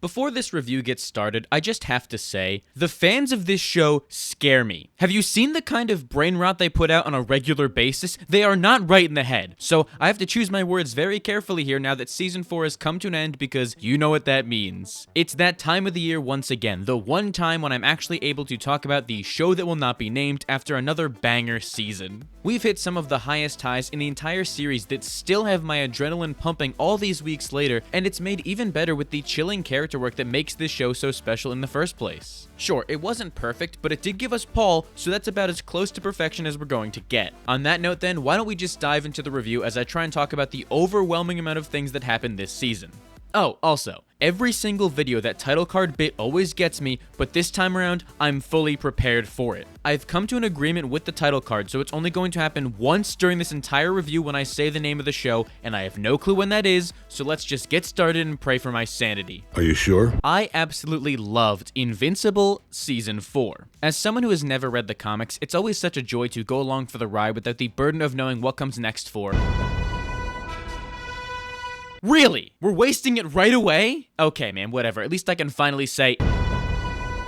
Before this review gets started, I just have to say, the fans of this show scare me. Have you seen the kind of brain rot they put out on a regular basis? They are not right in the head. So I have to choose my words very carefully here now that Season 4 has come to an end, because you know what that means. It's that time of the year once again, the one time when I'm actually able to talk about the show that will not be named after another banger season. We've hit some of the highest highs in the entire series that still have my adrenaline pumping all these weeks later, and it's made even better with the chilling character work that makes this show so special in the first place. Sure, it wasn't perfect, but it did give us Paul, so that's about as close to perfection as we're going to get. On that note then, why don't we just dive into the review as I try and talk about the overwhelming amount of things that happened this season. Oh, also, every single video that title card bit always gets me, but this time around, I'm fully prepared for it. I've come to an agreement with the title card, so it's only going to happen once during this entire review when I say the name of the show, and I have no clue when that is, so let's just get started and pray for my sanity. Are you sure? I absolutely loved Invincible Season 4. As someone who has never read the comics, it's always such a joy to go along for the ride without the burden of knowing what comes next for... Really? We're wasting it right away? Okay, man, whatever. At least I can finally say...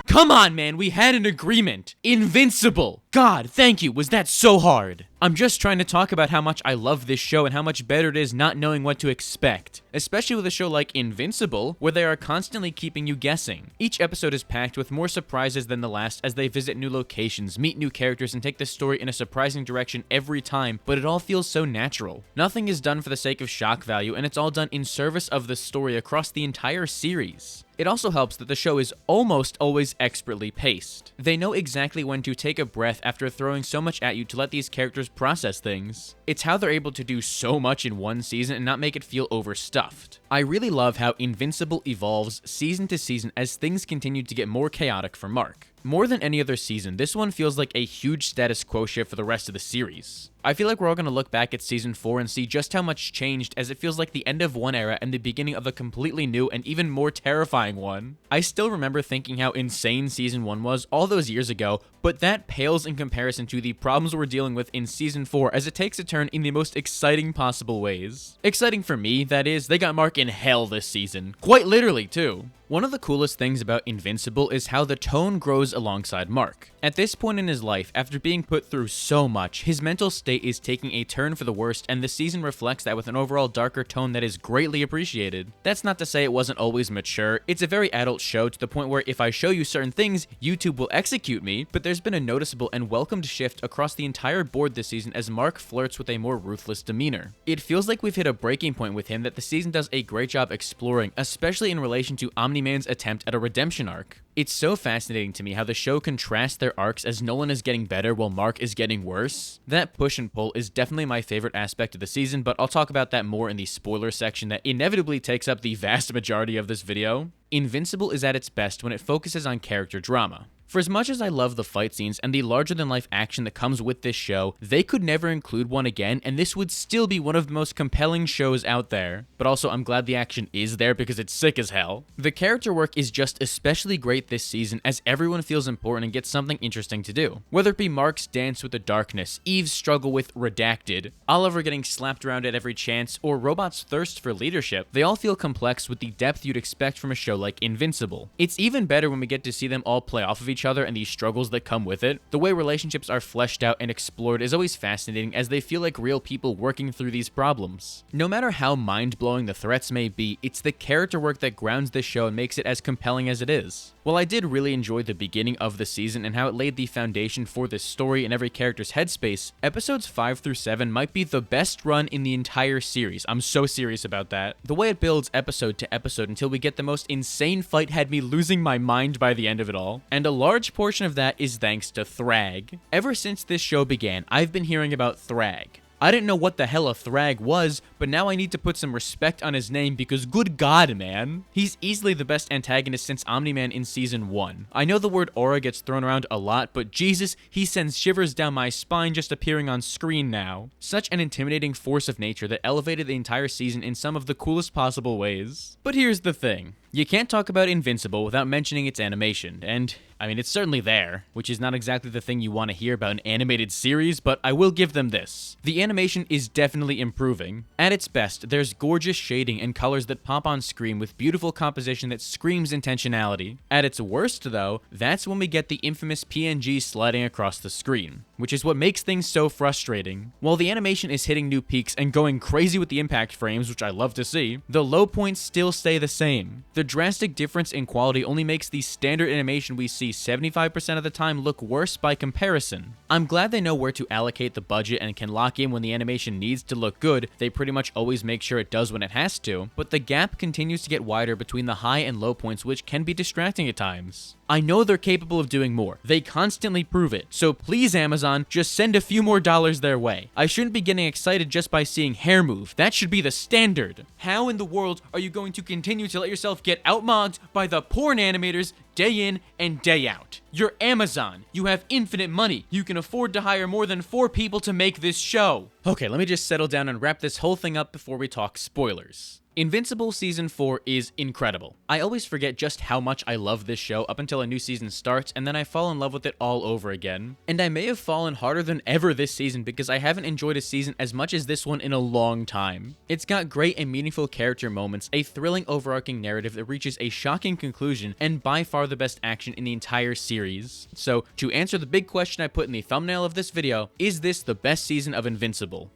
Come on, man, we had an agreement. Invincible. God, thank you. Was that so hard? I'm just trying to talk about how much I love this show and how much better it is not knowing what to expect. Especially with a show like Invincible, where they are constantly keeping you guessing. Each episode is packed with more surprises than the last as they visit new locations, meet new characters, and take the story in a surprising direction every time, but it all feels so natural. Nothing is done for the sake of shock value, and it's all done in service of the story across the entire series. It also helps that the show is almost always expertly paced. They know exactly when to take a breath after throwing so much at you to let these characters process things. It's how they're able to do so much in one season and not make it feel overstuffed. I really love how Invincible evolves season to season as things continue to get more chaotic for Mark. More than any other season, this one feels like a huge status quo shift for the rest of the series. I feel like we're all going to look back at Season 4 and see just how much changed, as it feels like the end of one era and the beginning of a completely new and even more terrifying one. I still remember thinking how insane Season 1 was all those years ago, but that pales in comparison to the problems we're dealing with in Season 4 as it takes a turn in the most exciting possible ways. Exciting for me, that is, they got Mark in hell this season. Quite literally, too. One of the coolest things about Invincible is how the tone grows alongside Mark. At this point in his life, after being put through so much, his mental state is taking a turn for the worst, and the season reflects that with an overall darker tone that is greatly appreciated. That's not to say it wasn't always mature. It's a very adult show to the point where if I show you certain things, YouTube will execute me, but there's been a noticeable and welcomed shift across the entire board this season as Mark flirts with a more ruthless demeanor. It feels like we've hit a breaking point with him that the season does a great job exploring, especially in relation to Omni-Man's attempt at a redemption arc. It's so fascinating to me how the show contrasts their arcs as Nolan is getting better while Mark is getting worse. That push and pull is definitely my favorite aspect of the season, but I'll talk about that more in the spoiler section that inevitably takes up the vast majority of this video. Invincible is at its best when it focuses on character drama. For as much as I love the fight scenes and the larger-than-life action that comes with this show, they could never include one again, and this would still be one of the most compelling shows out there. But also, I'm glad the action is there because it's sick as hell. The character work is just especially great this season as everyone feels important and gets something interesting to do. Whether it be Mark's dance with the darkness, Eve's struggle with Redacted, Oliver getting slapped around at every chance, or Robot's thirst for leadership, they all feel complex with the depth you'd expect from a show like Invincible. It's even better when we get to see them all play off of each other and the struggles that come with it. The way relationships are fleshed out and explored is always fascinating as they feel like real people working through these problems. No matter how mind-blowing the threats may be, it's the character work that grounds this show and makes it as compelling as it is. While I did really enjoy the beginning of the season and how it laid the foundation for this story in every character's headspace, episodes 5 through 7 might be the best run in the entire series. I'm so serious about that. The way it builds episode to episode until we get the most insane fight had me losing my mind by the end of it all. And a large portion of that is thanks to THRAGG. Ever since this show began, I've been hearing about THRAGG. I didn't know what the hell a THRAGG was, but now I need to put some respect on his name because good god, man. He's easily the best antagonist since Omni-Man in Season 1. I know the word aura gets thrown around a lot, but Jesus, he sends shivers down my spine just appearing on screen now. Such an intimidating force of nature that elevated the entire season in some of the coolest possible ways. But here's the thing. You can't talk about Invincible without mentioning its animation, and I mean, it's certainly there, which is not exactly the thing you want to hear about an animated series, but I will give them this. The animation is definitely improving. At its best, there's gorgeous shading and colors that pop on screen with beautiful composition that screams intentionality. At its worst, though, that's when we get the infamous PNG sliding across the screen, which is what makes things so frustrating. While the animation is hitting new peaks and going crazy with the impact frames, which I love to see, the low points still stay the same. The drastic difference in quality only makes the standard animation we see 75% of the time look worse by comparison. I'm glad they know where to allocate the budget and can lock in when the animation needs to look good. They pretty much always make sure it does when it has to, but the gap continues to get wider between the high and low points, which can be distracting at times. I know they're capable of doing more. They constantly prove it. So please, Amazon, just send a few more dollars their way. I shouldn't be getting excited just by seeing hair move. That should be the standard. How in the world are you going to continue to let yourself get outmogged by the porn animators day in and day out? You're Amazon. You have infinite money. You can afford to hire more than 4 people to make this show. Okay, let me just settle down and wrap this whole thing up before we talk spoilers. Invincible Season 4 is incredible. I always forget just how much I love this show up until a new season starts, and then I fall in love with it all over again. And I may have fallen harder than ever this season because I haven't enjoyed a season as much as this one in a long time. It's got great and meaningful character moments, a thrilling overarching narrative that reaches a shocking conclusion, and by far the best action in the entire series. So, to answer the big question I put in the thumbnail of this video, is this the best season of Invincible?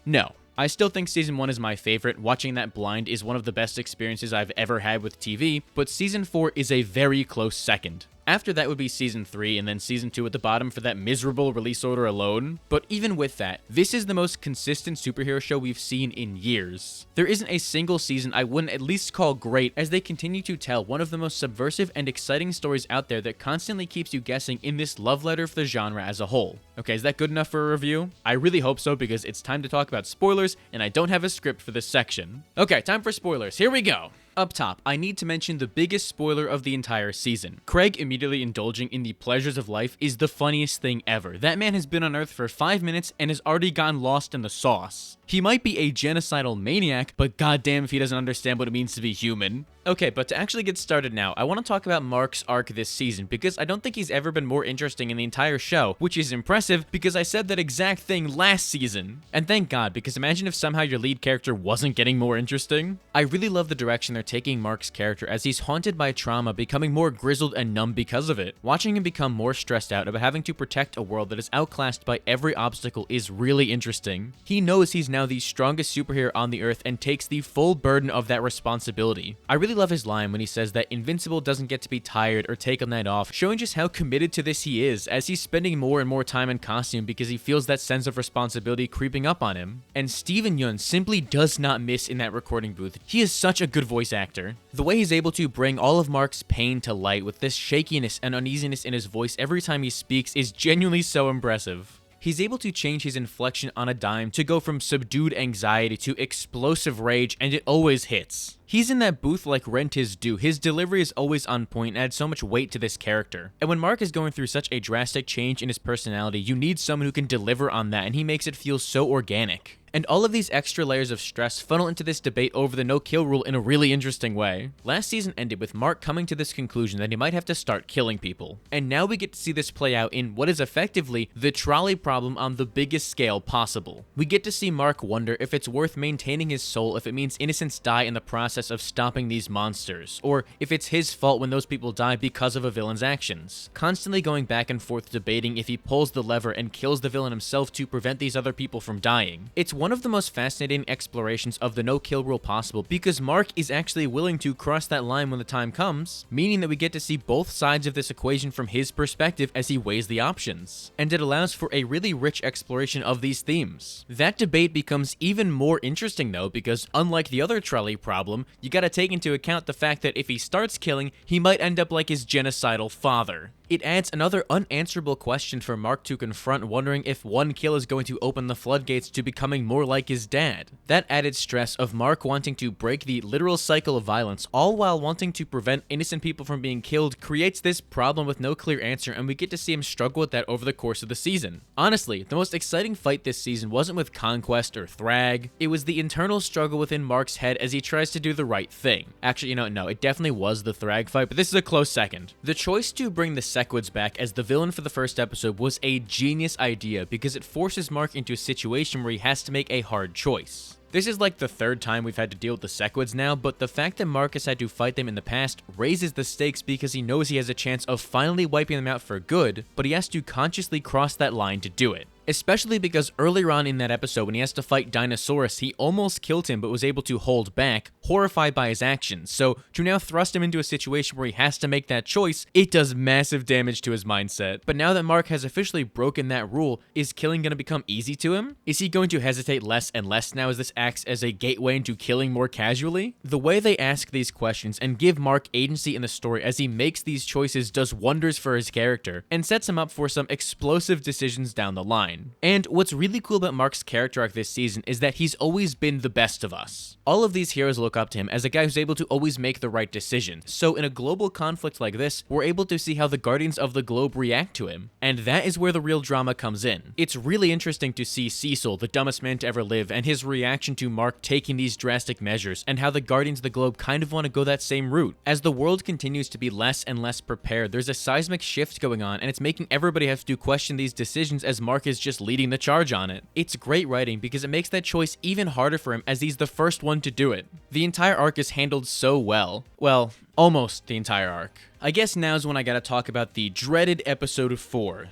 No. I still think Season 1 is my favorite. Watching that blind is one of the best experiences I've ever had with TV, but Season 4 is a very close second. After that would be Season 3, and then Season 2 at the bottom for that miserable release order alone. But even with that, this is the most consistent superhero show we've seen in years. There isn't a single season I wouldn't at least call great, as they continue to tell one of the most subversive and exciting stories out there that constantly keeps you guessing in this love letter for the genre as a whole. Okay, is that good enough for a review? I really hope so, because it's time to talk about spoilers, and I don't have a script for this section. Okay, time for spoilers. Here we go. Up top, I need to mention the biggest spoiler of the entire season. Craig immediately indulging in the pleasures of life is the funniest thing ever. That man has been on Earth for 5 minutes and has already gotten lost in the sauce. He might be a genocidal maniac, but goddamn if he doesn't understand what it means to be human. Okay, but to actually get started now, I want to talk about Mark's arc this season, because I don't think he's ever been more interesting in the entire show, which is impressive because I said that exact thing last season. And thank God, because imagine if somehow your lead character wasn't getting more interesting. I really love the direction they're taking Mark's character as he's haunted by trauma, becoming more grizzled and numb because of it. Watching him become more stressed out about having to protect a world that is outclassed by every obstacle is really interesting. He knows he's now the strongest superhero on the earth and takes the full burden of that responsibility. I really love his line when he says that Invincible doesn't get to be tired or take a night off, showing just how committed to this he is, as he's spending more and more time in costume because he feels that sense of responsibility creeping up on him. And Steven Yeun simply does not miss in that recording booth. He is such a good voice actor. The way he's able to bring all of Mark's pain to light with this shakiness and uneasiness in his voice every time he speaks is genuinely so impressive. He's able to change his inflection on a dime to go from subdued anxiety to explosive rage, and it always hits. He's in that booth like rent is due. His delivery is always on point and adds so much weight to this character. And when Mark is going through such a drastic change in his personality, you need someone who can deliver on that, and he makes it feel so organic. And all of these extra layers of stress funnel into this debate over the no-kill rule in a really interesting way. Last season ended with Mark coming to this conclusion that he might have to start killing people. And now we get to see this play out in what is effectively the trolley problem on the biggest scale possible. We get to see Mark wonder if it's worth maintaining his soul if it means innocents die in the process of stopping these monsters, or if it's his fault when those people die because of a villain's actions. Constantly going back and forth debating if he pulls the lever and kills the villain himself to prevent these other people from dying. It's one of the most fascinating explorations of the no-kill rule possible, because Mark is actually willing to cross that line when the time comes, meaning that we get to see both sides of this equation from his perspective as he weighs the options. And it allows for a really rich exploration of these themes. That debate becomes even more interesting though, because unlike the other trolley problem, you gotta take into account the fact that if he starts killing, he might end up like his genocidal father. It adds another unanswerable question for Mark to confront, wondering if one kill is going to open the floodgates to becoming more like his dad. That added stress of Mark wanting to break the literal cycle of violence, all while wanting to prevent innocent people from being killed, creates this problem with no clear answer, and we get to see him struggle with that over the course of the season. Honestly, the most exciting fight this season wasn't with Conquest or THRAGG, it was the internal struggle within Mark's head as he tries to do the right thing. Actually, no, it definitely was the THRAGG fight, but this is a close second. The choice to bring the Sequids back as the villain for the first episode was a genius idea because it forces Mark into a situation where he has to make a hard choice. This is like the third time we've had to deal with the Sequids now, but the fact that Marcus had to fight them in the past raises the stakes because he knows he has a chance of finally wiping them out for good, but he has to consciously cross that line to do it. Especially because earlier on in that episode when he has to fight Dinosaurus, he almost killed him but was able to hold back, horrified by his actions. So to now thrust him into a situation where he has to make that choice, it does massive damage to his mindset. But now that Mark has officially broken that rule, is killing going to become easy to him? Is he going to hesitate less and less now as this acts as a gateway into killing more casually? The way they ask these questions and give Mark agency in the story as he makes these choices does wonders for his character and sets him up for some explosive decisions down the line. And what's really cool about Mark's character arc this season is that he's always been the best of us. All of these heroes look up to him as a guy who's able to always make the right decision. So in a global conflict like this, we're able to see how the Guardians of the Globe react to him. And that is where the real drama comes in. It's really interesting to see Cecil, the dumbest man to ever live, and his reaction to Mark taking these drastic measures, and how the Guardians of the Globe kind of want to go that same route. As the world continues to be less and less prepared, there's a seismic shift going on, and it's making everybody have to question these decisions as Mark is just leading the charge on it. It's great writing because it makes that choice even harder for him as he's the first one to do it. The entire arc is handled so well. Well, almost the entire arc. I guess now's when I gotta talk about the dreaded episode 4.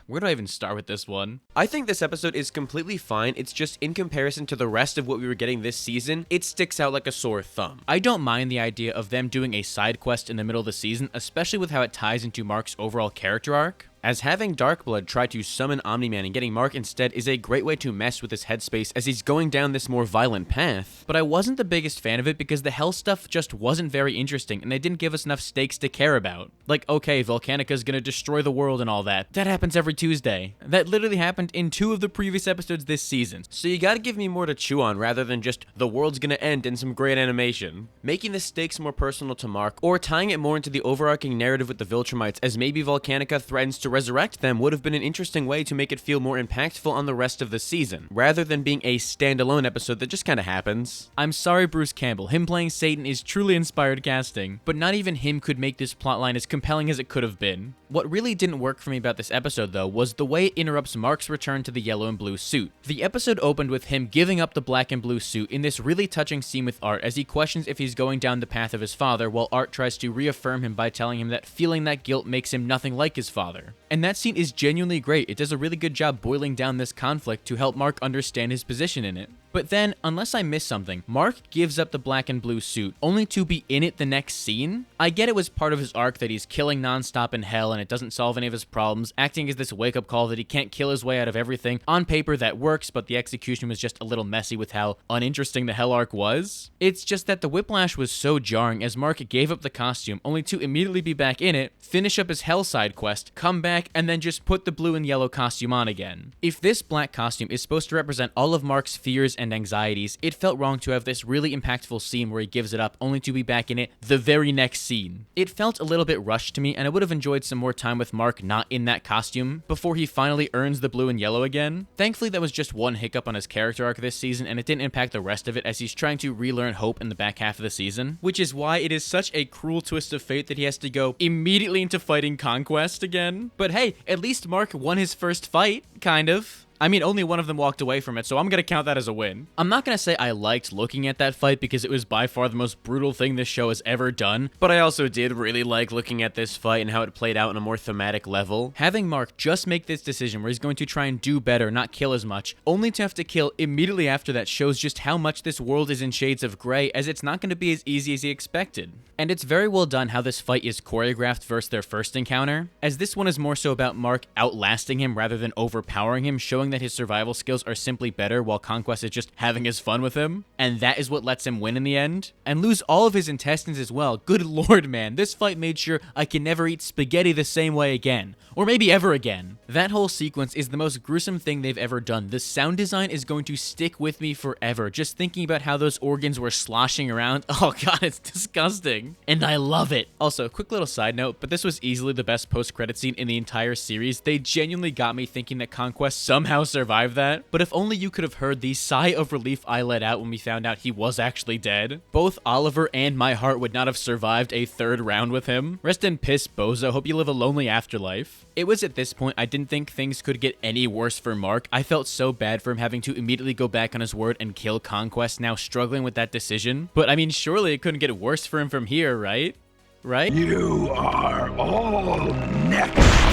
Where do I even start with this one? I think this episode is completely fine. It's just in comparison to the rest of what we were getting this season, it sticks out like a sore thumb. I don't mind the idea of them doing a side quest in the middle of the season, especially with how it ties into Mark's overall character arc. As having Darkblood try to summon Omni-Man and getting Mark instead is a great way to mess with his headspace as he's going down this more violent path, but I wasn't the biggest fan of it because the hell stuff just wasn't very interesting and they didn't give us enough stakes to care about. Like, okay, Volcanica's gonna destroy the world and all that. That happens every Tuesday. That literally happened in 2 of the previous episodes this season. So you gotta give me more to chew on rather than just the world's gonna end in some great animation. Making the stakes more personal to Mark or tying it more into the overarching narrative with the Viltrumites as maybe Volcanica threatens to resurrect them would have been an interesting way to make it feel more impactful on the rest of the season, rather than being a standalone episode that just kinda happens. I'm sorry Bruce Campbell, him playing Satan is truly inspired casting, but not even him could make this plotline as compelling as it could have been. What really didn't work for me about this episode though was the way it interrupts Mark's return to the yellow and blue suit. The episode opened with him giving up the black and blue suit in this really touching scene with Art as he questions if he's going down the path of his father, while Art tries to reaffirm him by telling him that feeling that guilt makes him nothing like his father. And that scene is genuinely great. It does a really good job boiling down this conflict to help Mark understand his position in it. But then, unless I missed something, Mark gives up the black and blue suit, only to be in it the next scene? I get it was part of his arc that he's killing nonstop in hell and it doesn't solve any of his problems, acting as this wake-up call that he can't kill his way out of everything. On paper that works, but the execution was just a little messy with how uninteresting the hell arc was. It's just that the whiplash was so jarring as Mark gave up the costume, only to immediately be back in it, finish up his hell side quest, come back, and then just put the blue and yellow costume on again. If this black costume is supposed to represent all of Mark's fears and anxieties, it felt wrong to have this really impactful scene where he gives it up only to be back in it the very next scene. It felt a little bit rushed to me, and I would have enjoyed some more time with Mark not in that costume before he finally earns the blue and yellow again. Thankfully that was just one hiccup on his character arc this season and it didn't impact the rest of it as he's trying to relearn hope in the back half of the season, which is why it is such a cruel twist of fate that he has to go immediately into fighting Conquest again. But hey, at least Mark won his first fight, kind of. I mean, only one of them walked away from it, so I'm gonna count that as a win. I'm not gonna say I liked looking at that fight because it was by far the most brutal thing this show has ever done, but I also did really like looking at this fight and how it played out on a more thematic level. Having Mark just make this decision where he's going to try and do better, not kill as much, only to have to kill immediately after that shows just how much this world is in shades of gray, as it's not gonna be as easy as he expected. And it's very well done how this fight is choreographed versus their first encounter, as this one is more so about Mark outlasting him rather than overpowering him, showing showing that his survival skills are simply better while Conquest is just having his fun with him, and that is what lets him win in the end, and lose all of his intestines as well. Good lord, man, this fight made sure I can never eat spaghetti the same way again, or maybe ever again. That whole sequence is the most gruesome thing they've ever done. The sound design is going to stick with me forever, just thinking about how those organs were sloshing around. Oh god, it's disgusting, and I love it. Also, quick little side note, but this was easily the best post-credit scene in the entire series. They genuinely got me thinking that Conquest somehow survived that, but if only you could have heard the sigh of relief I let out when we found out he was actually dead. Both Oliver and my heart would not have survived a third round with him. Rest in piss, Bozo. Hope you live a lonely afterlife. It was at this point I didn't think things could get any worse for Mark. I felt so bad for him having to immediately go back on his word and kill Conquest, now struggling with that decision. But I mean, surely it couldn't get worse for him from here, right? Right? You are all next.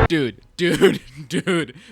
Dude,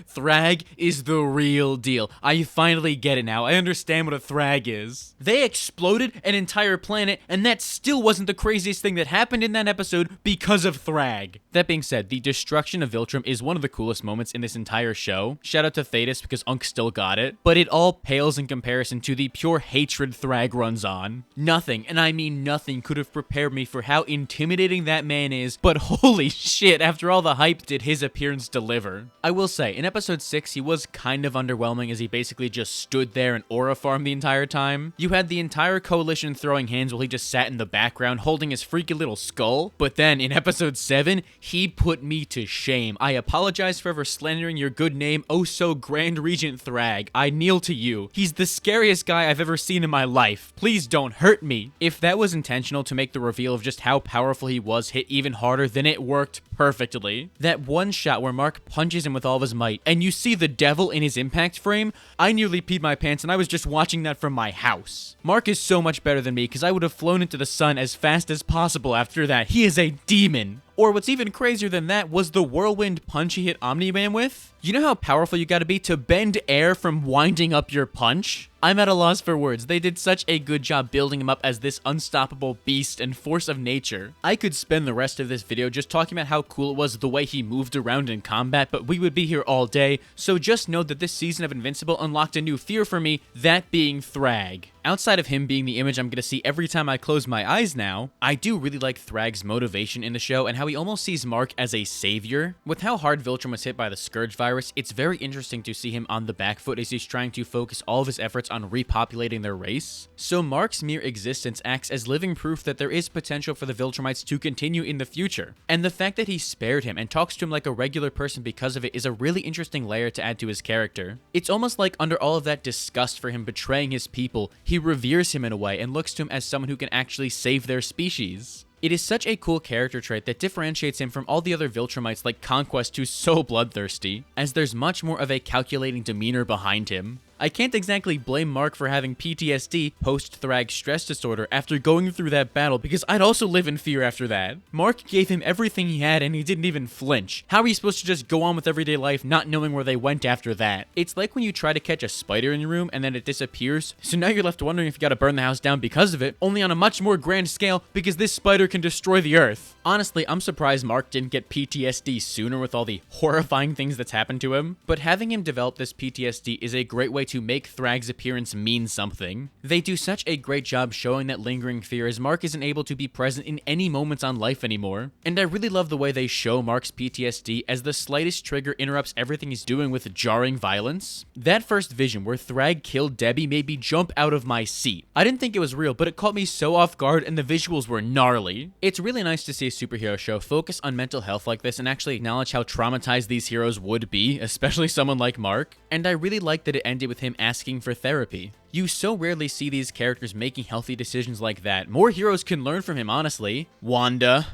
THRAGG is the real deal. I finally get it now. I understand what a THRAGG is. They exploded an entire planet, and that still wasn't the craziest thing that happened in that episode because of THRAGG. That being said, the destruction of Viltrum is one of the coolest moments in this entire show. Shout out to Thetis because Unk still got it. But it all pales in comparison to the pure hatred THRAGG runs on. Nothing, and I mean nothing, could have prepared me for how intimidating that man is, but holy shit, after all the hype did his appearance deliver. I will say, in episode 6, he was kind of underwhelming as he basically just stood there and aura farmed the entire time. You had the entire coalition throwing hands while he just sat in the background holding his freaky little skull. But then in episode 7, he put me to shame. I apologize for ever slandering your good name, oh so Grand Regent THRAGG. I kneel to you. He's the scariest guy I've ever seen in my life. Please don't hurt me. If that was intentional to make the reveal of just how powerful he was hit even harder, then it worked perfectly. That one shot where Mark punches him with all of his might, and you see the devil in his impact frame, I nearly peed my pants and I was just watching that from my house. Mark is so much better than me because I would have flown into the sun as fast as possible after that. He is a demon. Or what's even crazier than that was the whirlwind punch he hit Omni-Man with. You know how powerful you gotta be to bend air from winding up your punch? I'm at a loss for words. They did such a good job building him up as this unstoppable beast and force of nature. I could spend the rest of this video just talking about how cool it was the way he moved around in combat, but we would be here all day, so just know that this season of Invincible unlocked a new fear for me, that being THRAGG. Outside of him being the image I'm gonna see every time I close my eyes now, I do really like THRAGG's motivation in the show and how he almost sees Mark as a savior. With how hard Viltrum was hit by the Scourge virus, it's very interesting to see him on the back foot as he's trying to focus all of his efforts on repopulating their race. So Mark's mere existence acts as living proof that there is potential for the Viltrumites to continue in the future. And the fact that he spared him and talks to him like a regular person because of it is a really interesting layer to add to his character. It's almost like under all of that disgust for him betraying his people, he reveres him in a way and looks to him as someone who can actually save their species. It is such a cool character trait that differentiates him from all the other Viltrumites like Conquest, who's so bloodthirsty, as there's much more of a calculating demeanor behind him. I can't exactly blame Mark for having PTSD, post-THRAGG stress disorder, after going through that battle, because I'd also live in fear after that. Mark gave him everything he had and he didn't even flinch. How are you supposed to just go on with everyday life not knowing where they went after that? It's like when you try to catch a spider in your room and then it disappears, so now you're left wondering if you gotta burn the house down because of it, only on a much more grand scale because this spider can destroy the earth. Honestly, I'm surprised Mark didn't get PTSD sooner with all the horrifying things that's happened to him, but having him develop this PTSD is a great way to make THRAGG's appearance mean something. They do such a great job showing that lingering fear as Mark isn't able to be present in any moments on life anymore. And I really love the way they show Mark's PTSD as the slightest trigger interrupts everything he's doing with jarring violence. That first vision where THRAGG killed Debbie made me jump out of my seat. I didn't think it was real, but it caught me so off guard and the visuals were gnarly. It's really nice to see a superhero show focus on mental health like this and actually acknowledge how traumatized these heroes would be, especially someone like Mark. And I really like that it ended with him asking for therapy. You so rarely see these characters making healthy decisions like that. More heroes can learn from him, honestly. Wanda.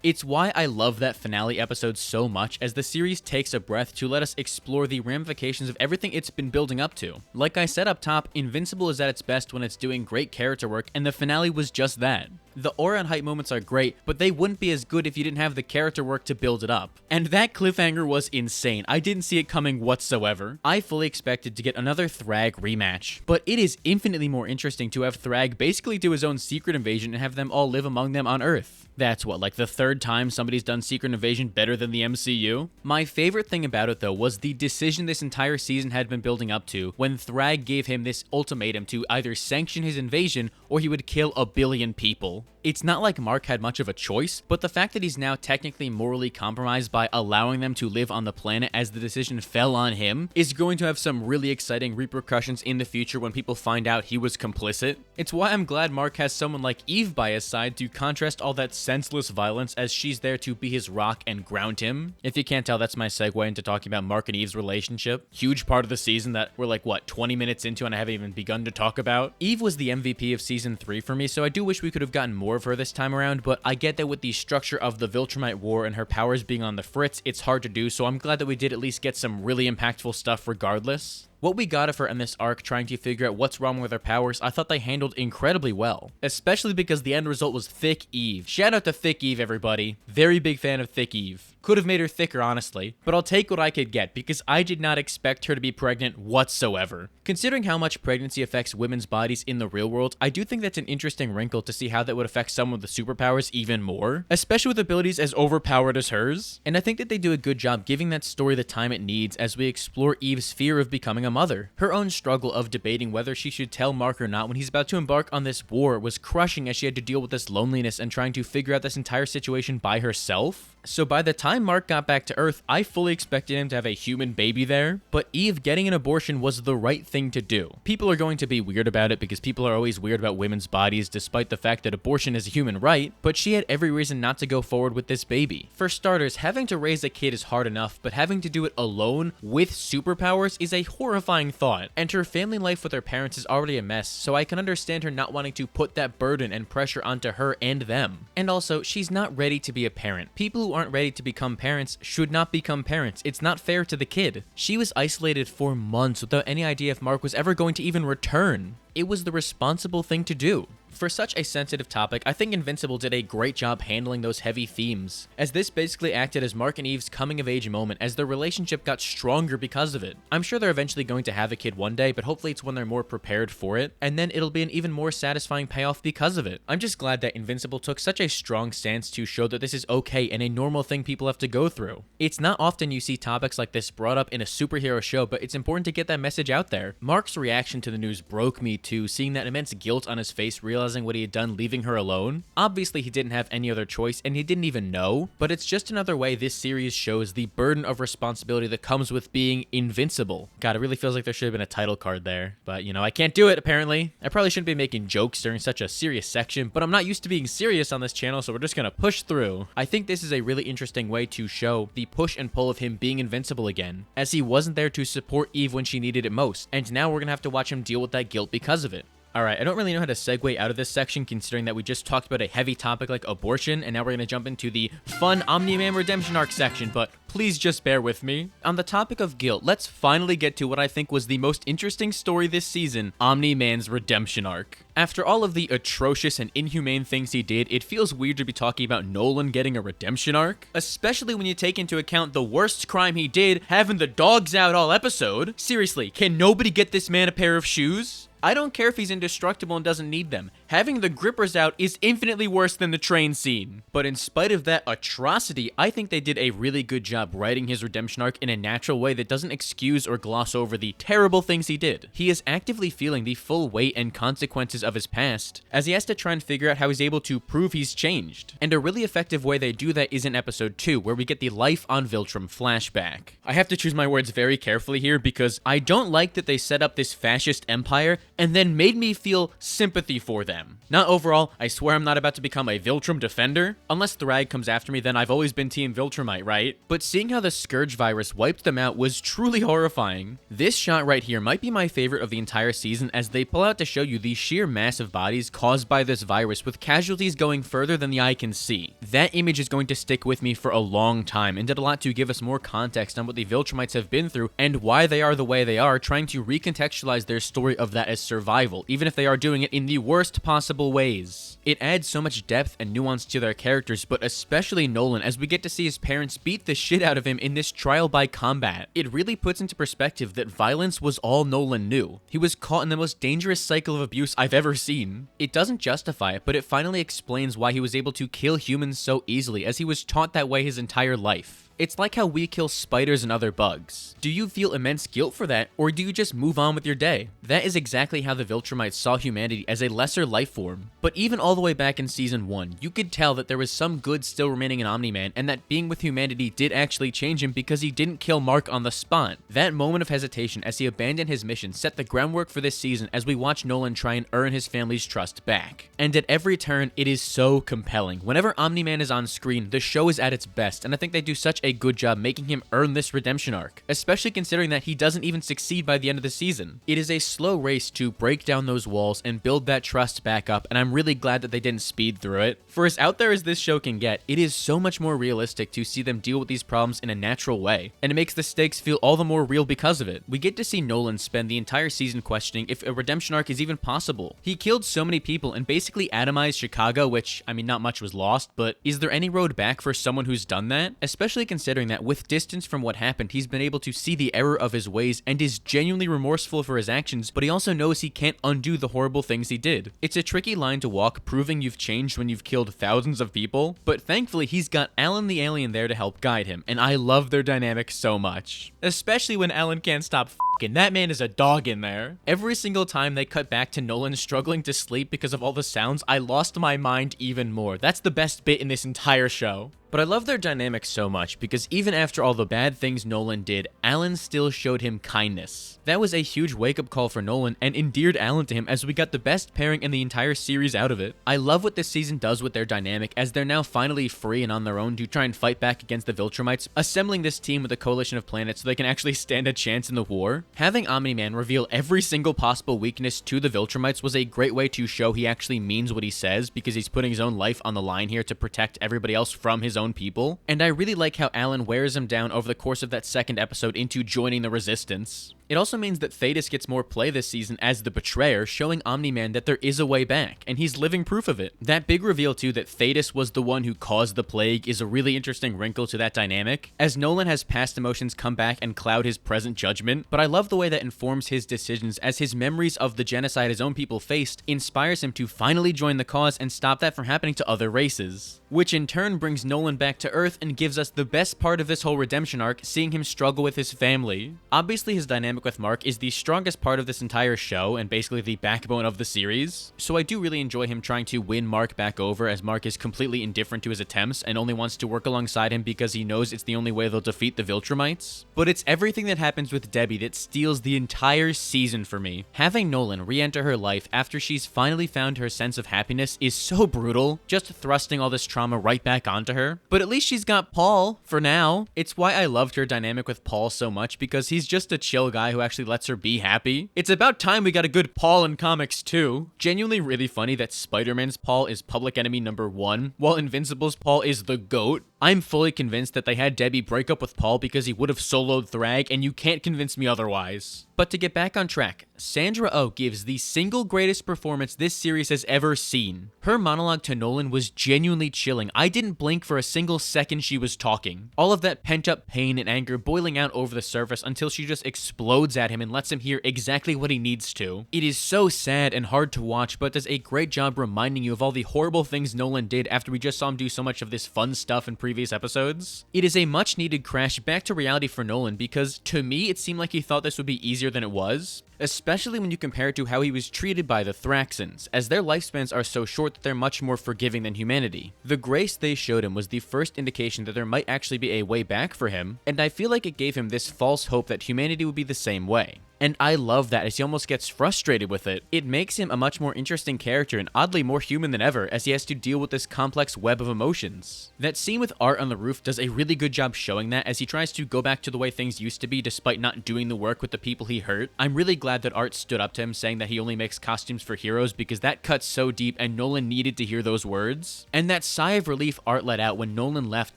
It's why I love that finale episode so much, as the series takes a breath to let us explore the ramifications of everything it's been building up to. Like I said up top, Invincible is at its best when it's doing great character work, and the finale was just that. The aura and hype moments are great, but they wouldn't be as good if you didn't have the character work to build it up. And that cliffhanger was insane. I didn't see it coming whatsoever. I fully expected to get another THRAGG rematch, but it is infinitely more interesting to have THRAGG basically do his own secret invasion and have them all live among them on Earth. That's what, like the third time somebody's done Secret Invasion better than the MCU? My favorite thing about it, though, was the decision this entire season had been building up to when THRAGG gave him this ultimatum to either sanction his invasion or he would kill 1 billion people. It's not like Mark had much of a choice, but the fact that he's now technically morally compromised by allowing them to live on the planet as the decision fell on him is going to have some really exciting repercussions in the future when people find out he was complicit. It's why I'm glad Mark has someone like Eve by his side to contrast all that senseless violence, as she's there to be his rock and ground him. If you can't tell, that's my segue into talking about Mark and Eve's relationship. Huge part of the season that we're like, what, 20 minutes into and I haven't even begun to talk about. Eve was the MVP of season 3 for me, so I do wish we could have gotten more of her this time around, but I get that with the structure of the Viltrumite War and her powers being on the fritz, it's hard to do, so I'm glad that we did at least get some really impactful stuff regardless. What we got of her in this arc trying to figure out what's wrong with her powers, I thought they handled incredibly well. Especially because the end result was Thick Eve. Shout out to Thick Eve, everybody. Very big fan of Thick Eve. Could have made her thicker, honestly, but I'll take what I could get because I did not expect her to be pregnant whatsoever. Considering how much pregnancy affects women's bodies in the real world, I do think that's an interesting wrinkle to see how that would affect someone with superpowers even more, especially with abilities as overpowered as hers. And I think that they do a good job giving that story the time it needs as we explore Eve's fear of becoming a mother. Her own struggle of debating whether she should tell Mark or not when he's about to embark on this war was crushing as she had to deal with this loneliness and trying to figure out this entire situation by herself. So by the time Mark got back to Earth, I fully expected him to have a human baby there, but Eve getting an abortion was the right thing to do. People are going to be weird about it because people are always weird about women's bodies despite the fact that abortion is a human right, but she had every reason not to go forward with this baby. For starters, having to raise a kid is hard enough, but having to do it alone with superpowers is a horrifying thought, and her family life with her parents is already a mess, so I can understand her not wanting to put that burden and pressure onto her and them. And also, she's not ready to be a parent. People who aren't ready to become parents should not become parents. It's not fair to the kid. She was isolated for months without any idea if Mark was ever going to even return. It was the responsible thing to do. For such a sensitive topic, I think Invincible did a great job handling those heavy themes, as this basically acted as Mark and Eve's coming-of-age moment as their relationship got stronger because of it. I'm sure they're eventually going to have a kid one day, but hopefully it's when they're more prepared for it, and then it'll be an even more satisfying payoff because of it. I'm just glad that Invincible took such a strong stance to show that this is okay and a normal thing people have to go through. It's not often you see topics like this brought up in a superhero show, but it's important to get that message out there. Mark's reaction to the news broke me too, seeing that immense guilt on his face, realizing what he had done leaving her alone. Obviously he didn't have any other choice and he didn't even know, but it's just another way this series shows the burden of responsibility that comes with being invincible. God, it really feels like there should have been a title card there, but you know, I can't do it apparently. I probably shouldn't be making jokes during such a serious section, but I'm not used to being serious on this channel, so we're just gonna push through. I think this is a really interesting way to show the push and pull of him being invincible again, as he wasn't there to support Eve when she needed it most, and now we're gonna have to watch him deal with that guilt because of it. Alright, I don't really know how to segue out of this section considering that we just talked about a heavy topic like abortion, and now we're going to jump into the fun Omni-Man redemption arc section, but please just bear with me. On the topic of guilt, let's finally get to what I think was the most interesting story this season, Omni-Man's redemption arc. After all of the atrocious and inhumane things he did, it feels weird to be talking about Nolan getting a redemption arc, especially when you take into account the worst crime he did, having the dogs out all episode. Seriously, can nobody get this man a pair of shoes? I don't care if he's indestructible and doesn't need them. Having the grippers out is infinitely worse than the train scene. But in spite of that atrocity, I think they did a really good job writing his redemption arc in a natural way that doesn't excuse or gloss over the terrible things he did. He is actively feeling the full weight and consequences of his past, as he has to try and figure out how he's able to prove he's changed. And a really effective way they do that is in episode 2, where we get the Life on Viltrum flashback. I have to choose my words very carefully here because I don't like that they set up this fascist empire and then made me feel sympathy for them. Not overall, I swear I'm not about to become a Viltrum defender. Unless THRAGG comes after me, then I've always been Team Viltrumite, right? But seeing how the Scourge virus wiped them out was truly horrifying. This shot right here might be my favorite of the entire season, as they pull out to show you the sheer mass of bodies caused by this virus, with casualties going further than the eye can see. That image is going to stick with me for a long time, and did a lot to give us more context on what the Viltrumites have been through and why they are the way they are, trying to recontextualize their story of that as survival, even if they are doing it in the worst possible ways. It adds so much depth and nuance to their characters, but especially Nolan, as we get to see his parents beat the shit out of him in this trial by combat. It really puts into perspective that violence was all Nolan knew. He was caught in the most dangerous cycle of abuse I've ever seen. It doesn't justify it, but it finally explains why he was able to kill humans so easily, as he was taught that way his entire life. It's like how we kill spiders and other bugs. Do you feel immense guilt for that, or do you just move on with your day? That is exactly how the Viltrumites saw humanity, as a lesser life form. But even all the way back in Season 1, you could tell that there was some good still remaining in Omni-Man, and that being with humanity did actually change him because he didn't kill Mark on the spot. That moment of hesitation as he abandoned his mission set the groundwork for this season as we watch Nolan try and earn his family's trust back. And at every turn, it is so compelling. Whenever Omni-Man is on screen, the show is at its best, and I think they do such a good job making him earn this redemption arc, especially considering that he doesn't even succeed by the end of the season. It is a slow race to break down those walls and build that trust back up, and I'm really glad that they didn't speed through it. For as out there as this show can get, it is so much more realistic to see them deal with these problems in a natural way, and it makes the stakes feel all the more real because of it. We get to see Nolan spend the entire season questioning if a redemption arc is even possible. He killed so many people and basically atomized Chicago, which, I mean, not much was lost, but is there any road back for someone who's done that? Especially considering that with distance from what happened, he's been able to see the error of his ways and is genuinely remorseful for his actions, but he also knows he can't undo the horrible things he did. It's a tricky line to walk, proving you've changed when you've killed thousands of people, but thankfully he's got Alan the alien there to help guide him, and I love their dynamic so much. Especially when Alan can't stop f***ing. That man is a dog in there. Every single time they cut back to Nolan struggling to sleep because of all the sounds, I lost my mind even more. That's the best bit in this entire show. But I love their dynamic so much because even after all the bad things Nolan did, Alan still showed him kindness. That was a huge wake-up call for Nolan and endeared Alan to him, as we got the best pairing in the entire series out of it. I love what this season does with their dynamic, as they're now finally free and on their own to try and fight back against the Viltrumites, assembling this team with a coalition of planets so they can actually stand a chance in the war. Having Omni-Man reveal every single possible weakness to the Viltrumites was a great way to show he actually means what he says, because he's putting his own life on the line here to protect everybody else from his own people. And I really like how Alan wears him down over the course of that second episode into joining the Resistance. It also means that Thetis gets more play this season as the betrayer, showing Omni-Man that there is a way back, and he's living proof of it. That big reveal too that Thetis was the one who caused the plague is a really interesting wrinkle to that dynamic, as Nolan has past emotions come back and cloud his present judgment, but I love the way that informs his decisions, as his memories of the genocide his own people faced inspires him to finally join the cause and stop that from happening to other races. Which in turn brings Nolan back to Earth and gives us the best part of this whole redemption arc, seeing him struggle with his family. Obviously his dynamic with Mark is the strongest part of this entire show and basically the backbone of the series, so I do really enjoy him trying to win Mark back over, as Mark is completely indifferent to his attempts and only wants to work alongside him because he knows it's the only way they'll defeat the Viltrumites. But it's everything that happens with Debbie that steals the entire season for me. Having Nolan re-enter her life after she's finally found her sense of happiness is so brutal, just thrusting all this trauma right back onto her. But at least she's got Paul, for now. It's why I loved her dynamic with Paul so much, because he's just a chill guy who actually lets her be happy. It's about time we got a good Paul in comics too. Genuinely really funny that Spider-Man's Paul is public enemy number 1, while Invincible's Paul is the GOAT. I'm fully convinced that they had Debbie break up with Paul because he would have soloed THRAGG, and you can't convince me otherwise. But to get back on track, Sandra Oh gives the single greatest performance this series has ever seen. Her monologue to Nolan was genuinely chilling. I didn't blink for a single second she was talking. All of that pent-up pain and anger boiling out over the surface until she just explodes at him and lets him hear exactly what he needs to. It is so sad and hard to watch, but does a great job reminding you of all the horrible things Nolan did after we just saw him do so much of this fun stuff in previous episodes. It is a much-needed crash back to reality for Nolan, because to me it seemed like he thought this would be easier than it was, especially when you compare it to how he was treated by the Thraxans, as their lifespans are so short that they're much more forgiving than humanity. The grace they showed him was the first indication that there might actually be a way back for him, and I feel like it gave him this false hope that humanity would be the same way. And I love that, as he almost gets frustrated with it. It makes him a much more interesting character and oddly more human than ever, as he has to deal with this complex web of emotions. That scene with Art on the roof does a really good job showing that, as he tries to go back to the way things used to be despite not doing the work with the people he hurt. I'm really glad that Art stood up to him, saying that he only makes costumes for heroes, because that cuts so deep and Nolan needed to hear those words. And that sigh of relief Art let out when Nolan left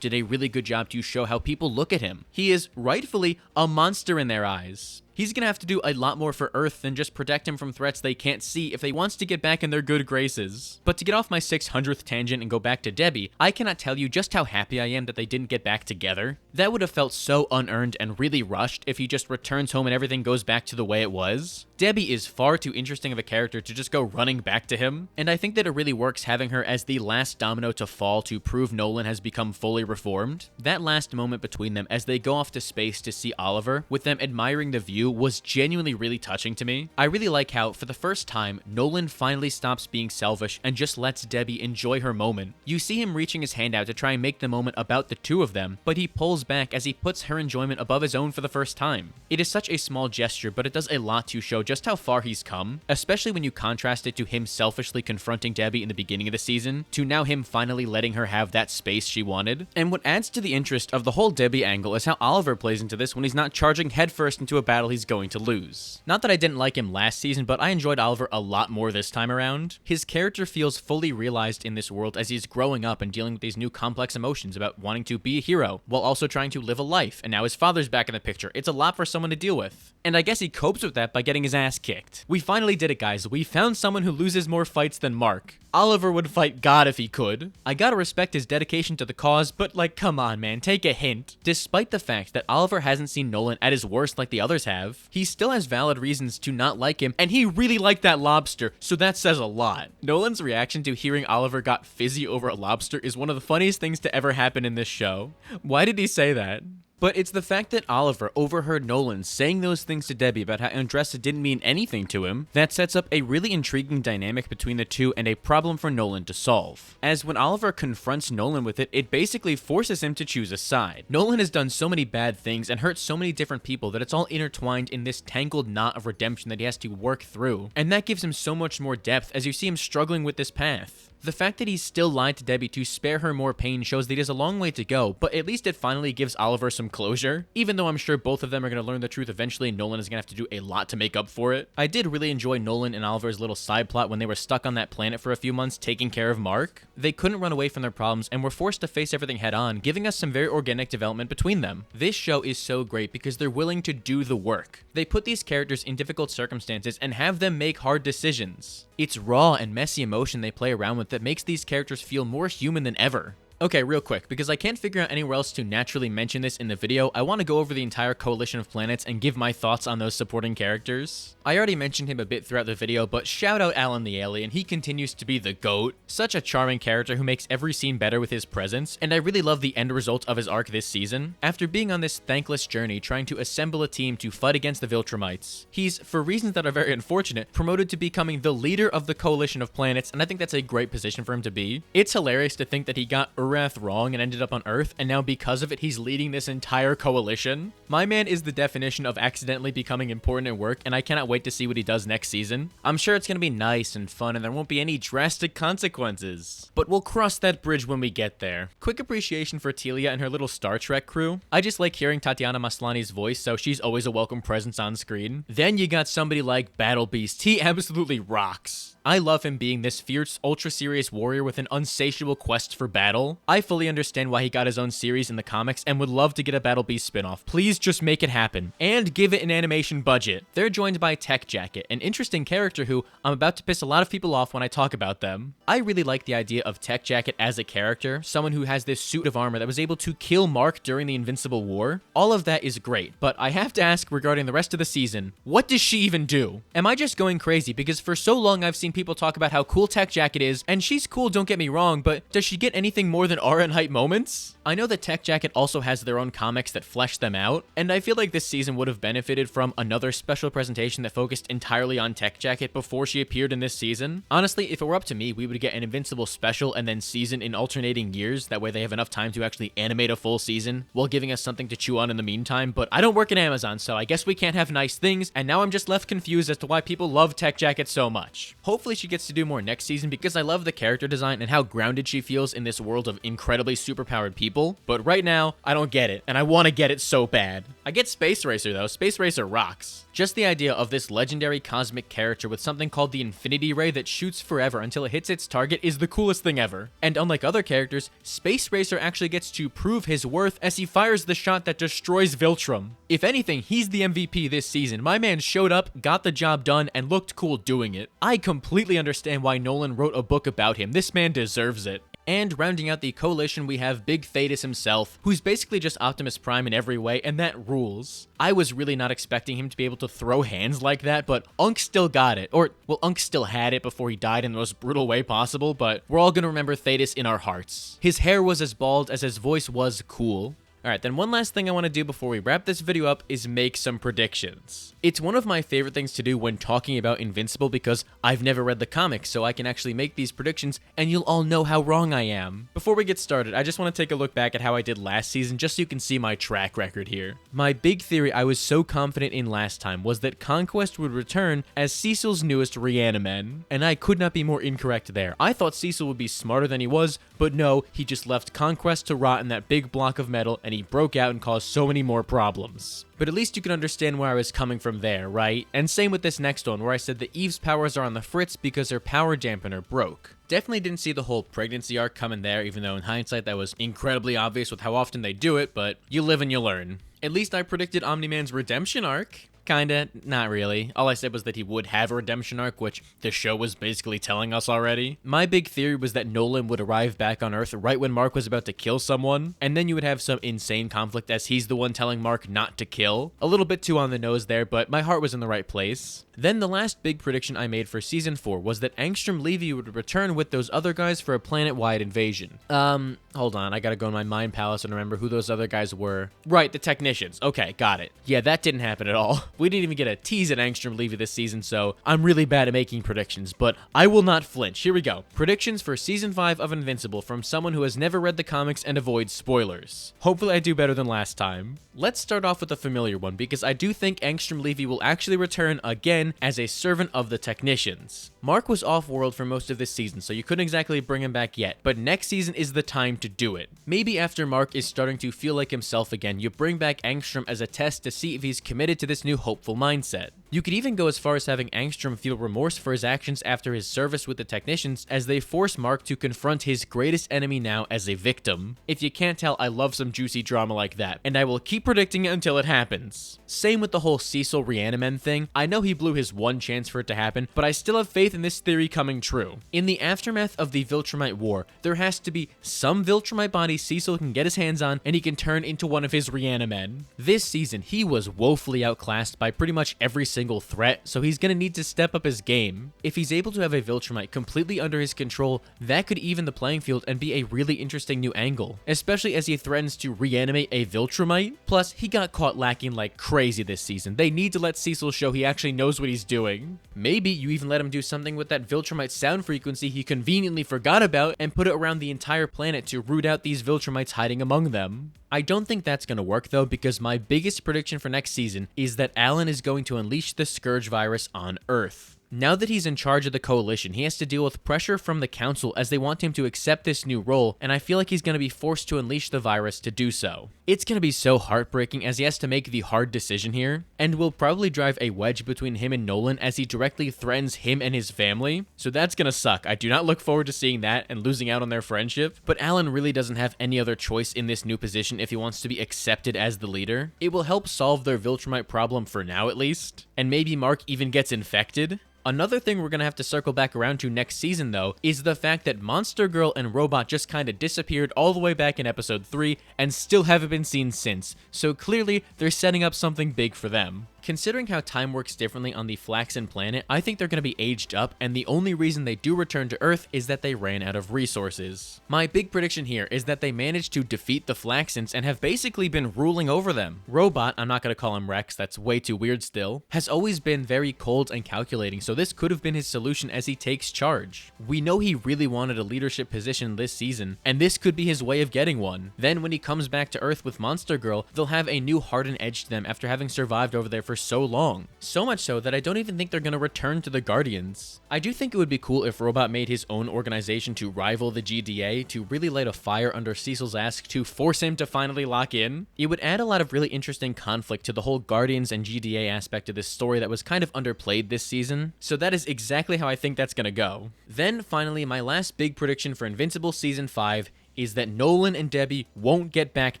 did a really good job to show how people look at him. He is rightfully a monster in their eyes. he's gonna have to do a lot more for Earth than just protect him from threats they can't see if they wants to get back in their good graces. But to get off my 600th tangent and go back to Debbie, I cannot tell you just how happy I am that they didn't get back together. That would have felt so unearned and really rushed if he just returns home and everything goes back to the way it was. Debbie is far too interesting of a character to just go running back to him, and I think that it really works having her as the last domino to fall to prove Nolan has become fully reformed. That last moment between them as they go off to space to see Oliver, with them admiring the view, was genuinely really touching to me. I really like how, for the first time, Nolan finally stops being selfish and just lets Debbie enjoy her moment. You see him reaching his hand out to try and make the moment about the two of them, but he pulls back as he puts her enjoyment above his own for the first time. It is such a small gesture, but it does a lot to show just how far he's come, especially when you contrast it to him selfishly confronting Debbie in the beginning of the season, to now him finally letting her have that space she wanted. And what adds to the interest of the whole Debbie angle is how Oliver plays into this when he's not charging headfirst into a battle he's going to lose. Not that I didn't like him last season, but I enjoyed Oliver a lot more this time around. His character feels fully realized in this world as he's growing up and dealing with these new complex emotions about wanting to be a hero, while also trying to live a life, and now his father's back in the picture. It's a lot for someone to deal with. And I guess he copes with that by getting his ass kicked. We finally did it, guys. We found someone who loses more fights than Mark. Oliver would fight God if he could. I gotta respect his dedication to the cause, but like, come on, man, take a hint. Despite the fact that Oliver hasn't seen Nolan at his worst like the others have, he still has valid reasons to not like him, and he really liked that lobster, so that says a lot. Nolan's reaction to hearing Oliver got fizzy over a lobster is one of the funniest things to ever happen in this show. Why did he say that? But it's the fact that Oliver overheard Nolan saying those things to Debbie about how Andressa didn't mean anything to him that sets up a really intriguing dynamic between the two and a problem for Nolan to solve. As when Oliver confronts Nolan with it, it basically forces him to choose a side. Nolan has done so many bad things and hurt so many different people that it's all intertwined in this tangled knot of redemption that he has to work through, and that gives him so much more depth as you see him struggling with this path. The fact that he still lied to Debbie to spare her more pain shows that he has a long way to go, but at least it finally gives Oliver some closure. Even though I'm sure both of them are going to learn the truth eventually and Nolan is going to have to do a lot to make up for it. I did really enjoy Nolan and Oliver's little side plot when they were stuck on that planet for a few months taking care of Mark. They couldn't run away from their problems and were forced to face everything head on, giving us some very organic development between them. This show is so great because they're willing to do the work. They put these characters in difficult circumstances and have them make hard decisions. It's raw and messy emotion they play around with that makes these characters feel more human than ever. Okay, real quick, because I can't figure out anywhere else to naturally mention this in the video, I want to go over the entire coalition of planets and give my thoughts on those supporting characters. I already mentioned him a bit throughout the video, but shout out Alan the Alien, he continues to be the GOAT. Such a charming character who makes every scene better with his presence, and I really love the end result of his arc this season. After being on this thankless journey trying to assemble a team to fight against the Viltrumites, he's, for reasons that are very unfortunate, promoted to becoming the leader of the coalition of planets, and I think that's a great position for him to be. It's hilarious to think that he got Urath wrong and ended up on Earth, and now because of it, he's leading this entire coalition. My man is the definition of accidentally becoming important at work, and I cannot wait to see what he does next season. I'm sure it's gonna be nice and fun, and there won't be any drastic consequences. But we'll cross that bridge when we get there. Quick appreciation for Telia and her little Star Trek crew. I just like hearing Tatiana Maslany's voice, so she's always a welcome presence on screen. Then you got somebody like Battle Beast. He absolutely rocks. I love him being this fierce, ultra-serious warrior with an unsatiable quest for battle. I fully understand why he got his own series in the comics and would love to get a Battle Beast spinoff. Please just make it happen. And give it an animation budget. They're joined by Tech Jacket, an interesting character who I'm about to piss a lot of people off when I talk about them. I really like the idea of Tech Jacket as a character, someone who has this suit of armor that was able to kill Mark during the Invincible War. All of that is great, but I have to ask regarding the rest of the season, what does she even do? Am I just going crazy? Because for so long I've seen people talk about how cool Tech Jacket is, and she's cool, don't get me wrong, but does she get anything more than aura and hype moments? I know that Tech Jacket also has their own comics that flesh them out, and I feel like this season would have benefited from another special presentation that focused entirely on Tech Jacket before she appeared in this season. Honestly, if it were up to me, we would get an Invincible special and then season in alternating years, that way they have enough time to actually animate a full season while giving us something to chew on in the meantime, but I don't work at Amazon, so I guess we can't have nice things, and now I'm just left confused as to why people love Tech Jacket so much. Hopefully she gets to do more next season because I love the character design and how grounded she feels in this world of incredibly superpowered people, but right now, I don't get it, and I want to get it so bad. I get Space Racer though. Space Racer rocks. Just the idea of this legendary cosmic character with something called the Infinity Ray that shoots forever until it hits its target is the coolest thing ever. And unlike other characters, Space Racer actually gets to prove his worth as he fires the shot that destroys Viltrum. If anything, he's the MVP this season. My man showed up, got the job done, and looked cool doing it. I completely understand why Nolan wrote a book about him. This man deserves it. And rounding out the coalition, we have Big Thetis himself, who's basically just Optimus Prime in every way, and that rules. I was really not expecting him to be able to throw hands like that, but Unk still got it. Or, well, Unk still had it before he died in the most brutal way possible, but we're all gonna remember Thetis in our hearts. His hair was as bald as his voice was cool. Alright, then one last thing I want to do before we wrap this video up is make some predictions. It's one of my favorite things to do when talking about Invincible because I've never read the comics, so I can actually make these predictions and you'll all know how wrong I am. Before we get started, I just want to take a look back at how I did last season just so you can see my track record here. My big theory I was so confident in last time was that Conquest would return as Cecil's newest Reaniman, and I could not be more incorrect there. I thought Cecil would be smarter than he was, but no, he just left Conquest to rot in that big block of metal and he broke out and caused so many more problems. But at least you can understand where I was coming from there, right? And same with this next one, where I said that Eve's powers are on the fritz because her power dampener broke. Definitely didn't see the whole pregnancy arc coming there, even though in hindsight that was incredibly obvious with how often they do it, but you live and you learn. At least I predicted Omni-Man's redemption arc. Kinda, not really. All I said was that he would have a redemption arc, which the show was basically telling us already. My big theory was that Nolan would arrive back on Earth right when Mark was about to kill someone, and then you would have some insane conflict as he's the one telling Mark not to kill. A little bit too on the nose there, but my heart was in the right place. Then the last big prediction I made for Season 4 was that Angstrom Levy would return with those other guys for a planet-wide invasion. Hold on, I gotta go in my mind palace and remember who those other guys were. Right, the technicians. Okay, got it. Yeah, that didn't happen at all. We didn't even get a tease at Angstrom Levy this season, so I'm really bad at making predictions, but I will not flinch. Here we go. Predictions for Season 5 of Invincible from someone who has never read the comics and avoids spoilers. Hopefully I do better than last time. Let's start off with a familiar one, because I do think Angstrom Levy will actually return again as a servant of the technicians. Mark was off-world for most of this season, so you couldn't exactly bring him back yet, but next season is the time to do it. Maybe after Mark is starting to feel like himself again, you bring back Angstrom as a test to see if he's committed to this new hopeful mindset. You could even go as far as having Angstrom feel remorse for his actions after his service with the technicians as they force Mark to confront his greatest enemy now as a victim. If you can't tell, I love some juicy drama like that, and I will keep predicting it until it happens. Same with the whole Cecil Reaniman thing. I know he blew his one chance for it to happen, but I still have faith in this theory coming true. In the aftermath of the Viltrumite War, there has to be some Viltrumite body Cecil can get his hands on and he can turn into one of his Reanimen. This season, he was woefully outclassed by pretty much every single threat, so he's gonna need to step up his game. If he's able to have a Viltrumite completely under his control, that could even the playing field and be a really interesting new angle, especially as he threatens to reanimate a Viltrumite. Plus, he got caught lacking like crazy this season. They need to let Cecil show he actually knows what he's doing. Maybe you even let him do something with that Viltrumite sound frequency he conveniently forgot about and put it around the entire planet to root out these Viltrumites hiding among them. I don't think that's going to work though, because my biggest prediction for next season is that Alan is going to unleash the Scourge virus on Earth. Now that he's in charge of the coalition, he has to deal with pressure from the council as they want him to accept this new role, and I feel like he's going to be forced to unleash the virus to do so. It's going to be so heartbreaking as he has to make the hard decision here, and will probably drive a wedge between him and Nolan as he directly threatens him and his family, so that's going to suck. I do not look forward to seeing that and losing out on their friendship, but Alan really doesn't have any other choice in this new position if he wants to be accepted as the leader. It will help solve their Viltrumite problem for now at least, and maybe Mark even gets infected. Another thing we're gonna have to circle back around to next season though is the fact that Monster Girl and Robot just kinda disappeared all the way back in episode 3 and still haven't been seen since, so clearly they're setting up something big for them. Considering how time works differently on the Flaxen planet, I think they're going to be aged up, and the only reason they do return to Earth is that they ran out of resources. My big prediction here is that they managed to defeat the Flaxens and have basically been ruling over them. Robot, I'm not going to call him Rex, that's way too weird still, has always been very cold and calculating, so this could have been his solution as he takes charge. We know he really wanted a leadership position this season, and this could be his way of getting one. Then when he comes back to Earth with Monster Girl, they'll have a new hardened edge to them after having survived over there for for so long. So much so that I don't even think they're gonna return to the Guardians. I do think it would be cool if Robot made his own organization to rival the GDA, to really light a fire under Cecil's ass to force him to finally lock in. It would add a lot of really interesting conflict to the whole Guardians and GDA aspect of this story that was kind of underplayed this season. So that is exactly how I think that's gonna go. Then finally, my last big prediction for Invincible Season 5 is that Nolan and Debbie won't get back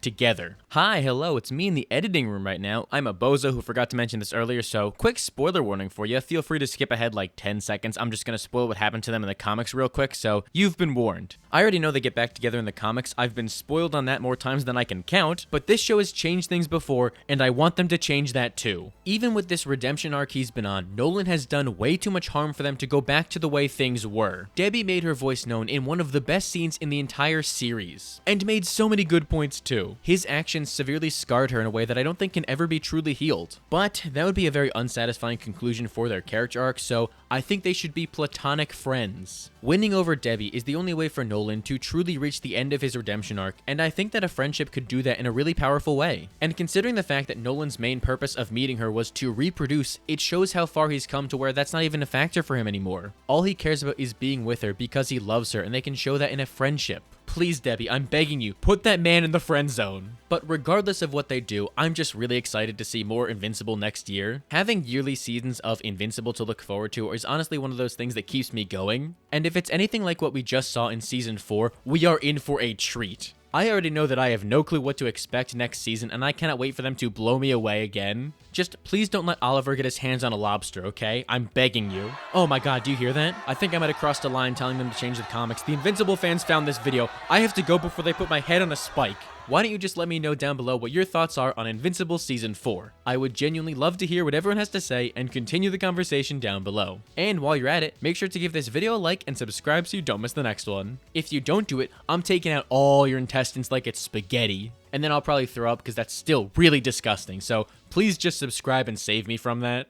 together. Hi, hello, it's me in the editing room right now. I'm a bozo who forgot to mention this earlier, so quick spoiler warning for you. Feel free to skip ahead like 10 seconds. I'm just gonna spoil what happened to them in the comics real quick, so you've been warned. I already know they get back together in the comics. I've been spoiled on that more times than I can count, but this show has changed things before, and I want them to change that too. Even with this redemption arc he's been on, Nolan has done way too much harm for them to go back to the way things were. Debbie made her voice known in one of the best scenes in the entire series, and made so many good points too. His actions severely scarred her in a way that I don't think can ever be truly healed. But that would be a very unsatisfying conclusion for their character arc, so I think they should be platonic friends. Winning over Debbie is the only way for Nolan to truly reach the end of his redemption arc, and I think that a friendship could do that in a really powerful way. And considering the fact that Nolan's main purpose of meeting her was to reproduce, it shows how far he's come to where that's not even a factor for him anymore. All he cares about is being with her because he loves her, and they can show that in a friendship. Please, Debbie, I'm begging you, put that man in the friend zone. But regardless of what they do, I'm just really excited to see more Invincible next year. Having yearly seasons of Invincible to look forward to is honestly one of those things that keeps me going. And if it's anything like what we just saw in Season 4, we are in for a treat. I already know that I have no clue what to expect next season, and I cannot wait for them to blow me away again. Just please don't let Oliver get his hands on a lobster, okay? I'm begging you. Oh my god, do you hear that? I think I might have crossed a line telling them to change the comics. The Invincible fans found this video. I have to go before they put my head on a spike. Why don't you just let me know down below what your thoughts are on Invincible Season 4? I would genuinely love to hear what everyone has to say and continue the conversation down below. And while you're at it, make sure to give this video a like and subscribe so you don't miss the next one. If you don't do it, I'm taking out all your intestines like it's spaghetti. And then I'll probably throw up because that's still really disgusting. So please just subscribe and save me from that.